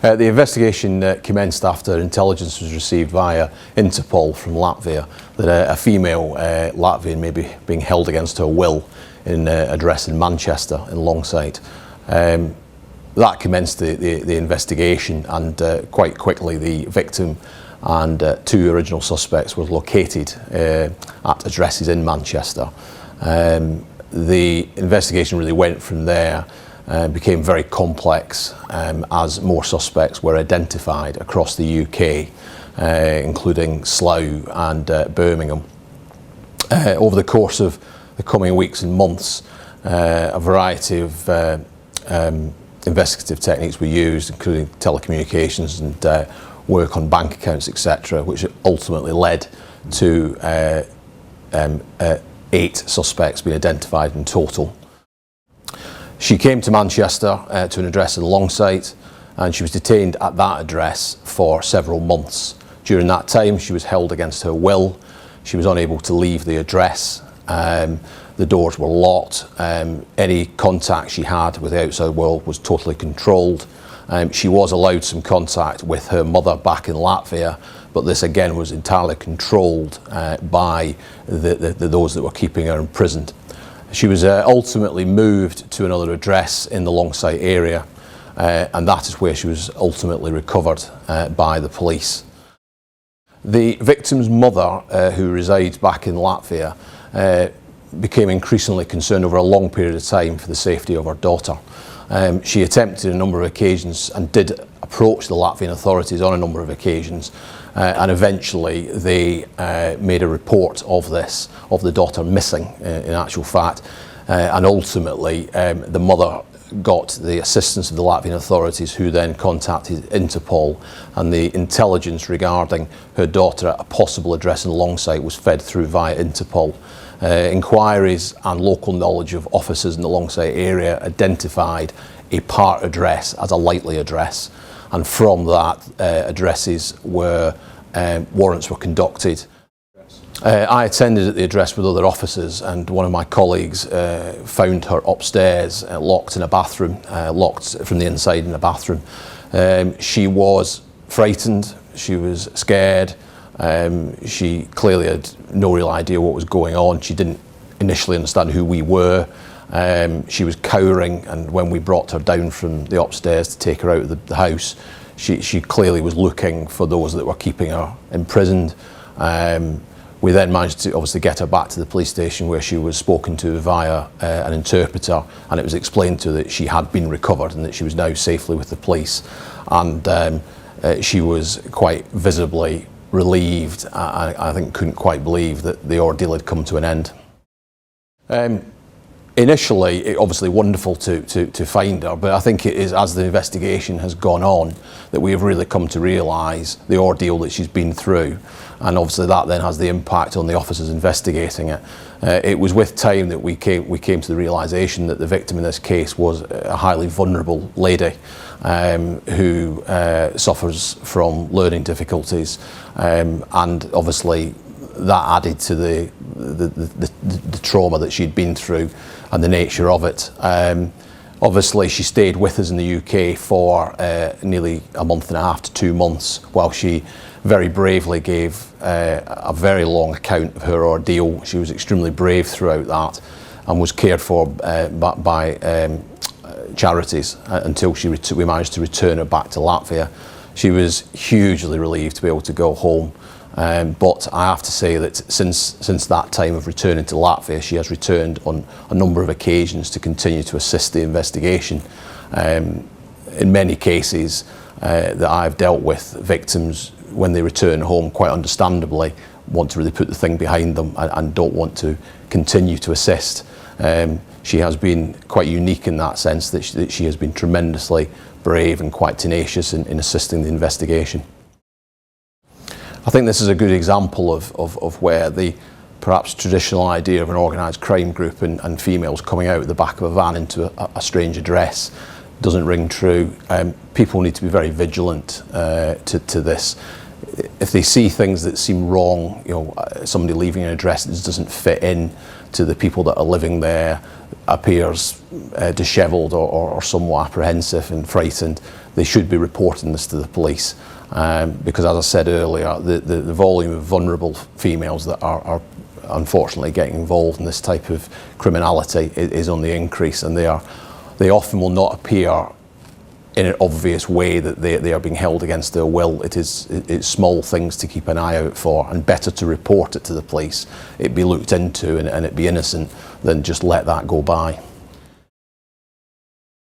The investigation commenced after intelligence was received via Interpol from Latvia that a female Latvian may be being held against her will in an address in Manchester in Longsight. That commenced the investigation, and quite quickly the victim and two original suspects were located at addresses in Manchester. The investigation really went from there. Became very complex as more suspects were identified across the UK, including Slough and Birmingham. Over the course of the coming weeks and months, a variety of investigative techniques were used, including telecommunications and work on bank accounts, etc., which ultimately led to 8 suspects being identified in total. She came to Manchester to an address in Longsight, and she was detained at that address for several months. During that time, she was held against her will. She was unable to leave the address. The doors were locked. Any contact she had with the outside world was totally controlled. She was allowed some contact with her mother back in Latvia, but this again was entirely controlled by those that were keeping her imprisoned. She was ultimately moved to another address in the Longsight area, and that is where she was ultimately recovered by the police. The victim's mother, who resides back in Latvia, became increasingly concerned over a long period of time for the safety of her daughter. She attempted a number of occasions and did approach the Latvian authorities on a number of occasions, and eventually they made a report of this, of the daughter missing in actual fact, and ultimately the mother got the assistance of the Latvian authorities, who then contacted Interpol, and the intelligence regarding her daughter at a possible address in Longsight was fed through via Interpol. Inquiries and local knowledge of officers in the Longsight area identified a part address as a likely address, and from that warrants were conducted. I attended at the address with other officers, and one of my colleagues found her upstairs, locked in a bathroom, locked from the inside in a bathroom. She was frightened, she was scared. She clearly had no real idea what was going on. She didn't initially understand who we were. She was cowering, and when we brought her down from the upstairs to take her out of the house, she clearly was looking for those that were keeping her imprisoned. We then managed to obviously get her back to the police station, where she was spoken to via an interpreter, and it was explained to her that she had been recovered and that she was now safely with the police. And she was quite visibly relieved. I think couldn't quite believe that the ordeal had come to an end. Initially, it obviously wonderful to find her, but I think it is as the investigation has gone on that we have really come to realise the ordeal that she's been through, and obviously that then has the impact on the officers investigating it. It was with time that we came to the realisation that the victim in this case was a highly vulnerable lady who suffers from learning difficulties, and obviously that added to the trauma that she'd been through and the nature of it. Obviously she stayed with us in the UK for nearly a month and a half to 2 months, while she very bravely gave a very long account of her ordeal. She was extremely brave throughout that, and was cared for by charities until we managed to return her back to Latvia. She was hugely relieved to be able to go home. But I have to say that since that time of returning to Latvia, she has returned on a number of occasions to continue to assist the investigation. In many cases that I've dealt with, victims, when they return home, quite understandably want to really put the thing behind them and don't want to continue to assist. She has been quite unique in that sense, that she has been tremendously brave and quite tenacious in assisting the investigation. I think this is a good example of where the perhaps traditional idea of an organised crime group and females coming out the back of a van into a strange address doesn't ring true. People need to be very vigilant to this. If they see things that seem wrong, somebody leaving an address that doesn't fit in to the people that are living there, appears dishevelled or somewhat apprehensive and frightened, they should be reporting this to the police, because as I said earlier, the volume of vulnerable females that are unfortunately getting involved in this type of criminality is on the increase, and they often will not appear in an obvious way that they are being held against their will. It's small things to keep an eye out for, and better to report it to the police, it be looked into, and it be innocent, than just let that go by.